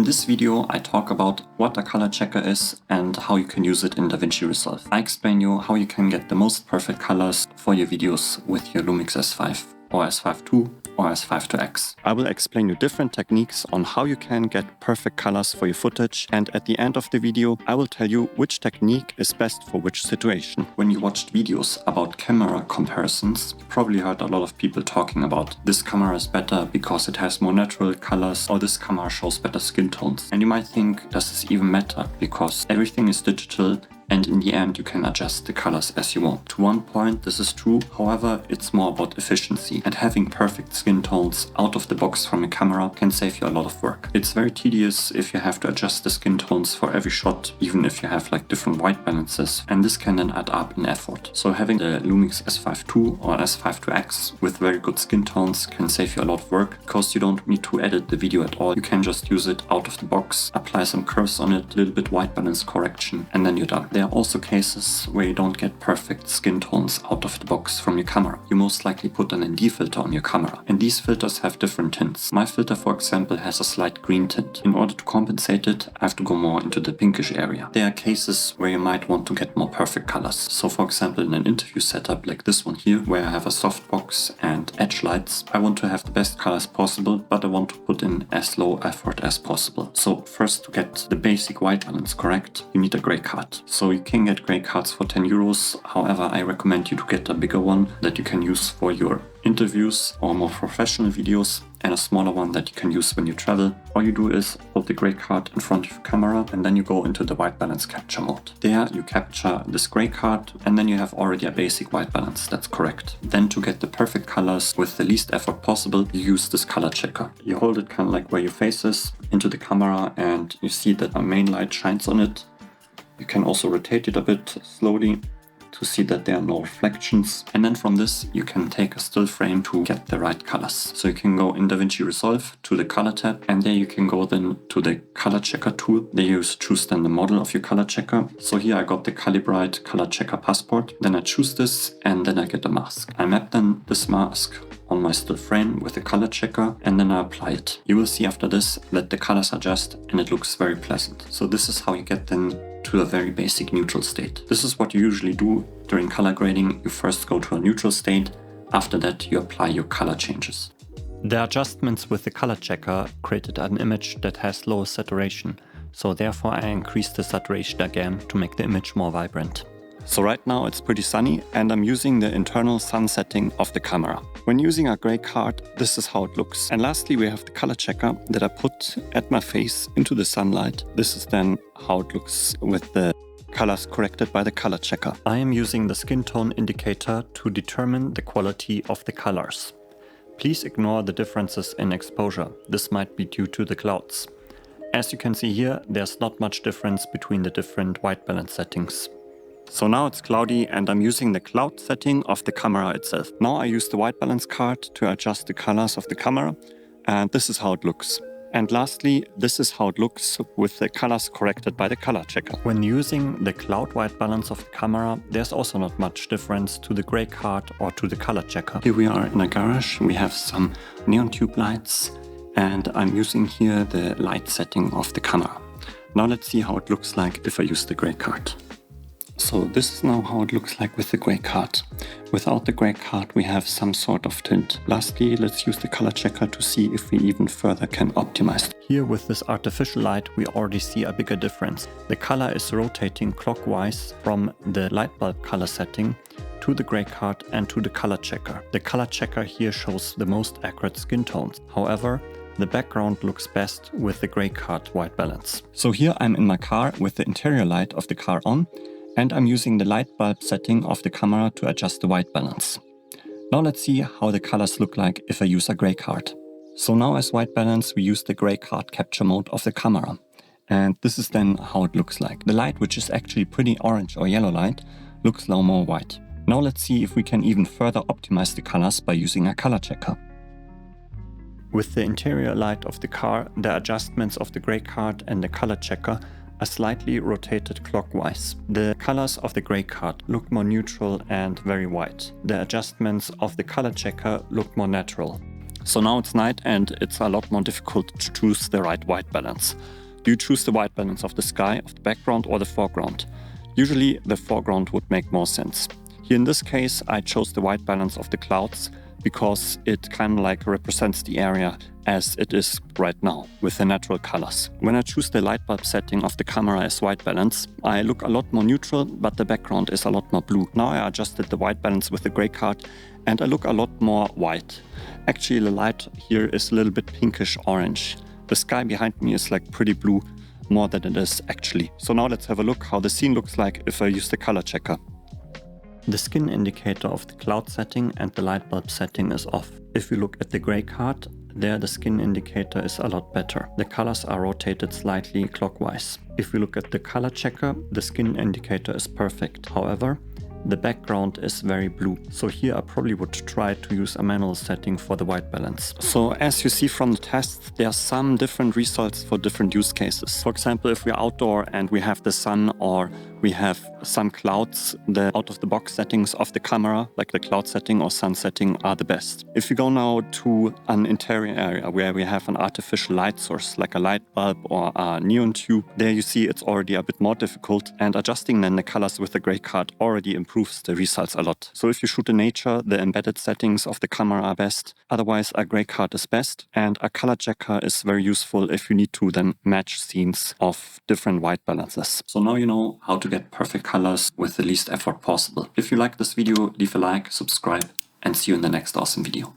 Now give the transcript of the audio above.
In this video, I talk about what a color checker is and how you can use it in DaVinci Resolve. I explain you how you can get the most perfect colors for your videos with your Lumix S5 or S5 II or S5 IIX. I will explain you different techniques on how you can get perfect colors for your footage, and at the end of the video I will tell you which technique is best for which situation. When you watched videos about camera comparisons, you probably heard a lot of people talking about this camera is better because it has more natural colors, or this camera shows better skin tones. And you might think, does this even matter? Because everything is digital, and in the end you can adjust the colors as you want. To one point this is true, however it's more about efficiency, and having perfect skin tones out of the box from a camera can save you a lot of work. It's very tedious if you have to adjust the skin tones for every shot, even if you have like different white balances, and this can then add up in effort. So having the Lumix S5 II or S5 IIX with very good skin tones can save you a lot of work, because you don't need to edit the video at all. You can just use it out of the box, apply some curves on it, a little bit white balance correction, and then you're done. There are also cases where you don't get perfect skin tones out of the box from your camera. You most likely put an ND filter on your camera, and these filters have different tints. My filter, for example, has a slight green tint. In order to compensate it, I have to go more into the pinkish area. There are cases where you might want to get more perfect colors. So for example, in an interview setup like this one here, where I have a softbox and edge lights, I want to have the best colors possible, but I want to put in as low effort as possible. So first, to get the basic white balance correct, you need a gray card. So you can get gray cards for 10 euros. However, I recommend you to get a bigger one that you can use for your interviews or more professional videos, and a smaller one that you can use when you travel. All you do is put the gray card in front of your camera, and then you go into the white balance capture mode. There you capture this gray card, and then you have already a basic white balance, that's correct. Then to get the perfect colors with the least effort possible, you use this color checker. You hold it kind of like where your face is into the camera, and you see that a main light shines on it. You can also rotate it a bit slowly to see that there are no reflections. And then from this you can take a still frame to get the right colors. So you can go in DaVinci Resolve to the color tab, and there you can go then to the color checker tool. There you choose then the model of your color checker. So here I got the Calibrite color checker passport. Then I choose this, and then I get a mask. I map then this mask on my still frame with the color checker, and then I apply it. You will see after this that the colors adjust and it looks very pleasant. So this is how you get then to a very basic neutral state. This is what you usually do during color grading. You first go to a neutral state, after that you apply your color changes. The adjustments with the color checker created an image that has low saturation, so therefore I increased the saturation again to make the image more vibrant. So right now it's pretty sunny, and I'm using the internal sun setting of the camera. When using a gray card, this is how it looks. And lastly, we have the color checker that I put at my face into the sunlight. This is then how it looks with the colors corrected by the color checker. I am using the skin tone indicator to determine the quality of the colors. Please ignore the differences in exposure. This might be due to the clouds. As you can see here, there's not much difference between the different white balance settings. So now it's cloudy, and I'm using the cloud setting of the camera itself. Now I use the white balance card to adjust the colors of the camera, and this is how it looks. And lastly, this is how it looks with the colors corrected by the color checker. When using the cloud white balance of the camera, there's also not much difference to the gray card or to the color checker. Here we are in a garage. We have some neon tube lights, and I'm using here the light setting of the camera. Now let's see how it looks like if I use the gray card. So this is now how it looks like with the gray card. Without the gray card we have some sort of tint. Lastly, let's use the color checker to see if we even further can optimize it. Here with this artificial light we already see a bigger difference. The color is rotating clockwise from the light bulb color setting to the gray card and to the color checker. The color checker here shows the most accurate skin tones. However, the background looks best with the gray card white balance. So here I'm in my car with the interior light of the car on, and I'm using the light bulb setting of the camera to adjust the white balance. Now let's see how the colors look like if I use a gray card. So now as white balance we use the gray card capture mode of the camera, and this is then how it looks like. The light, which is actually pretty orange or yellow light, looks now more white. Now let's see if we can even further optimize the colors by using a color checker. With the interior light of the car, the adjustments of the gray card and the color checker are slightly rotated clockwise. The colors of the gray card look more neutral and very white. The adjustments of the color checker look more natural. So now it's night and it's a lot more difficult to choose the right white balance. Do you choose the white balance of the sky, of the background, or the foreground? Usually the foreground would make more sense. Here in this case I chose the white balance of the clouds because it kind of like represents the area as it is right now with the natural colors. When I choose the light bulb setting of the camera as white balance, I look a lot more neutral, but the background is a lot more blue. Now I adjusted the white balance with the gray card and I look a lot more white. Actually the light here is a little bit pinkish orange. The sky behind me is like pretty blue, more than it is actually. So now let's have a look how the scene looks like if I use the color checker. The skin indicator of the cloud setting and the light bulb setting is off. If you look at the gray card, there the skin indicator is a lot better. The colors are rotated slightly clockwise. If you look at the color checker, the skin indicator is perfect. However, the background is very blue. So here I probably would try to use a manual setting for the white balance. So as you see from the test, there are some different results for different use cases. For example, if we're outdoor and we have the sun or we have some clouds, the out-of-the-box settings of the camera, like the cloud setting or sun setting, are the best. If you go now to an interior area where we have an artificial light source, like a light bulb or a neon tube, there you see it's already a bit more difficult, and adjusting then the colors with the gray card already improves the results a lot. So if you shoot in nature, the embedded settings of the camera are best. Otherwise, a gray card is best, and a color checker is very useful if you need to then match scenes of different white balances. So now you know how to get perfect colors with the least effort possible. If you like this video, leave a like, subscribe, and see you in the next awesome video.